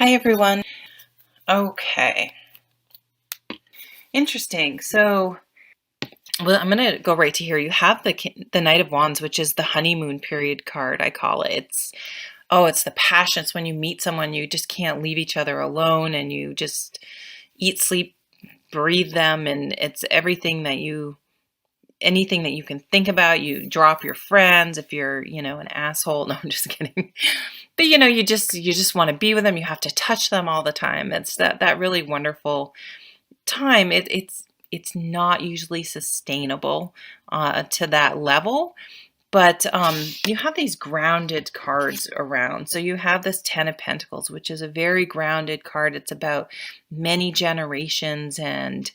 Hi, everyone. Okay, interesting. I'm going to go right to here. You have the Knight of Wands, which is the honeymoon period card, I call it. It's the passion. It's when you meet someone, you just can't leave each other alone, and you just eat, sleep, breathe them, and it's anything that you can think about. You drop your friends if you're, an asshole. No, I'm just kidding. But you just want to be with them. You have to touch them all the time. It's that really wonderful time. It's not usually sustainable to that level, but you have these grounded cards around. So you have this Ten of Pentacles, which is a very grounded card. It's about many generations and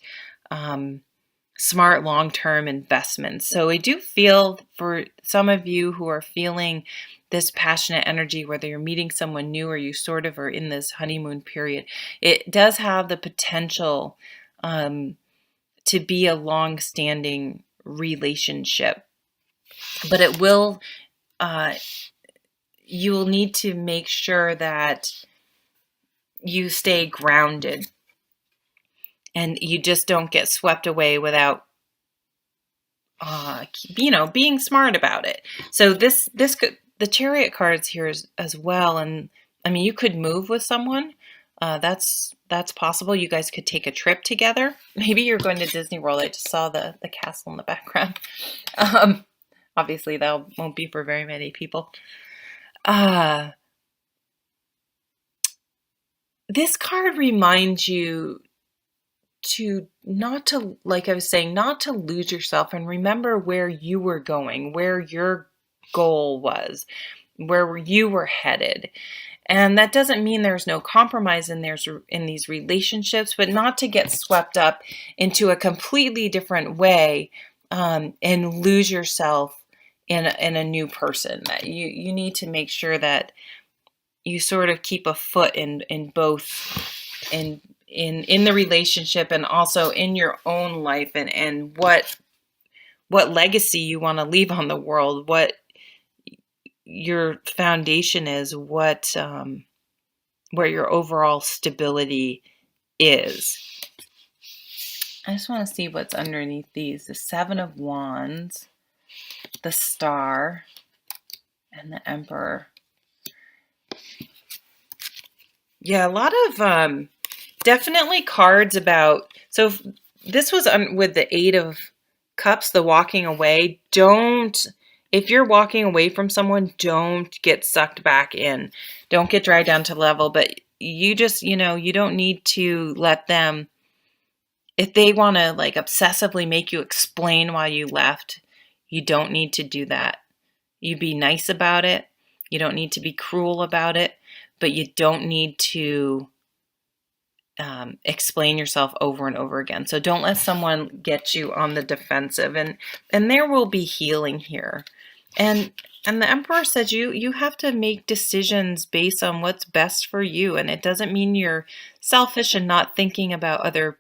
smart long-term investments. So I do feel for some of you who are feeling this passionate energy, whether you're meeting someone new or you sort of are in this honeymoon period, it does have the potential to be a long-standing relationship. But you will need to make sure that you stay grounded and you just don't get swept away without being smart about it. So the Chariot cards here as well, and I mean, you could move with someone. That's possible. You guys could take a trip together. Maybe you're going to Disney World. I just saw the castle in the background. Obviously, that won't be for very many people. This card reminds you like I was saying, not to lose yourself and remember where you were going, where your goal was, where you were headed. And that doesn't mean there's no compromise in these relationships, but not to get swept up into a completely different way and lose yourself in a new person. That you need to make sure that you sort of keep a foot in both in the relationship and also in your own life, and what legacy you want to leave on the world, what your foundation is, what where your overall stability is. I just want to see what's underneath these. The Seven of Wands, the Star, and the Emperor. Yeah, a lot of definitely cards about. So this was with the Eight of Cups, the walking away. If you're walking away from someone, don't get sucked back in. Don't get dragged down to level, but you just, you don't need to let them, if they want to like obsessively make you explain why you left, you don't need to do that. You be nice about it. You don't need to be cruel about it, but you don't need to explain yourself over and over again. So don't let someone get you on the defensive, and there will be healing here. And the Emperor says you have to make decisions based on what's best for you, and it doesn't mean you're selfish and not thinking about other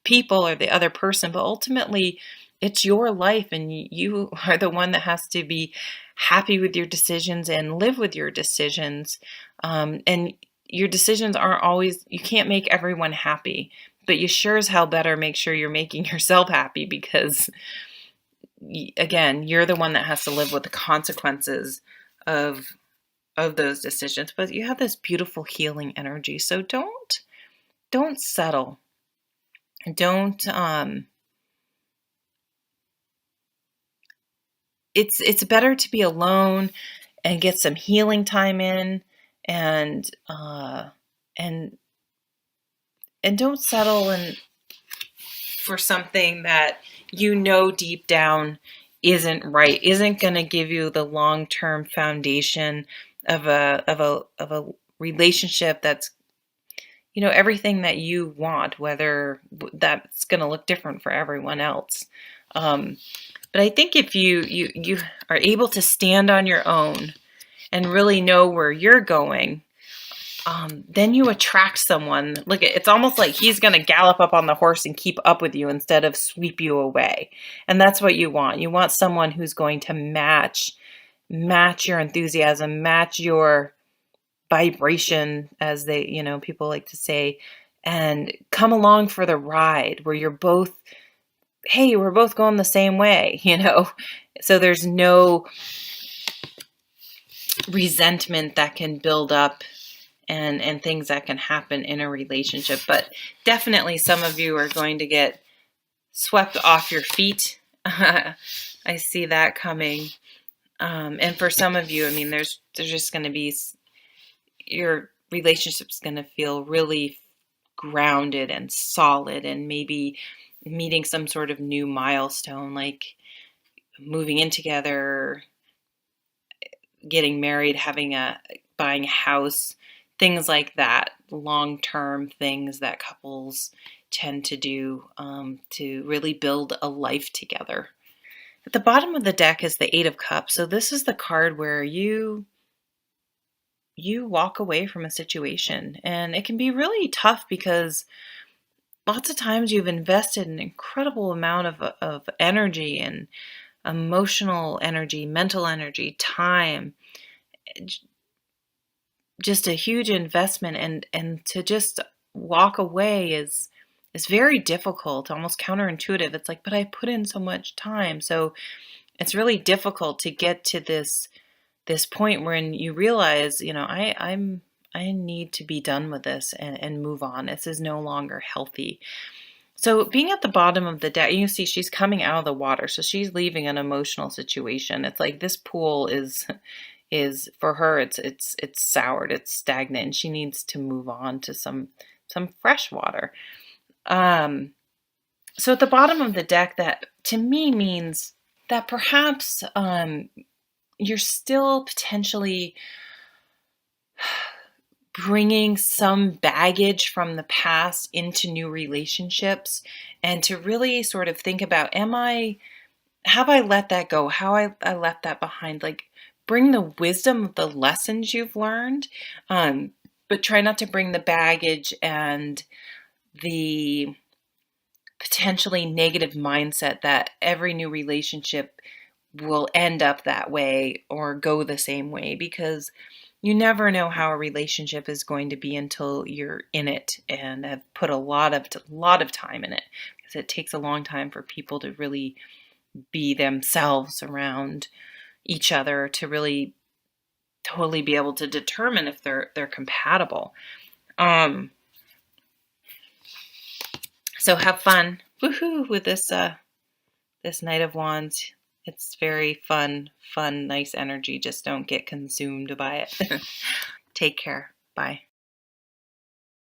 people or the other person, but ultimately it's your life, and you are the one that has to be happy with your decisions and live with your decisions. And your decisions aren't always, you can't make everyone happy, but you sure as hell better make sure you're making yourself happy, because again, you're the one that has to live with the consequences of those decisions. But you have this beautiful healing energy, so don't settle. Don't it's better to be alone and get some healing time in, and and don't settle for something that deep down isn't right, isn't going to give you the long-term foundation of a relationship that's everything that you want, whether that's going to look different for everyone else. But I think if you are able to stand on your own and really know where you're going, then you attract someone. Look, it's almost like he's going to gallop up on the horse and keep up with you instead of sweep you away. And that's what you want. You want someone who's going to match your enthusiasm, match your vibration, as people like to say, and come along for the ride where you're both, hey, we're both going the same way, So there's no resentment that can build up and things that can happen in a relationship. But definitely some of you are going to get swept off your feet. I see that coming. And for some of you, I mean, there's just going to be, your relationship's going to feel really grounded and solid, and maybe meeting some sort of new milestone, like moving in together, getting married, buying a house, things like that, long-term things that couples tend to do to really build a life together. At the bottom of the deck is the Eight of Cups. So this is the card where you walk away from a situation, and it can be really tough because lots of times you've invested an incredible amount of energy and emotional energy, mental energy, time, just a huge investment, and to just walk away is very difficult, almost counterintuitive. It's like, but I put in so much time. So it's really difficult to get to this point wherein you realize, I need to be done with this and move on. This is no longer healthy. So being at the bottom of the deck, you see she's coming out of the water. So she's leaving an emotional situation. It's like this pool is for her, it's soured, it's stagnant, and she needs to move on to some fresh water. So at the bottom of the deck, that to me means that perhaps you're still potentially bringing some baggage from the past into new relationships, and to really sort of think about, have I let that go? How I left that behind? Like, bring the wisdom of the lessons you've learned, but try not to bring the baggage and the potentially negative mindset that every new relationship will end up that way or go the same way, because you never know how a relationship is going to be until you're in it and have put a lot of time in it, because it takes a long time for people to really be themselves around each other, to really totally be able to determine if they're compatible. So have fun, woohoo, with this Knight of Wands. It's very fun, nice energy. Just don't get consumed by it. Take care. Bye.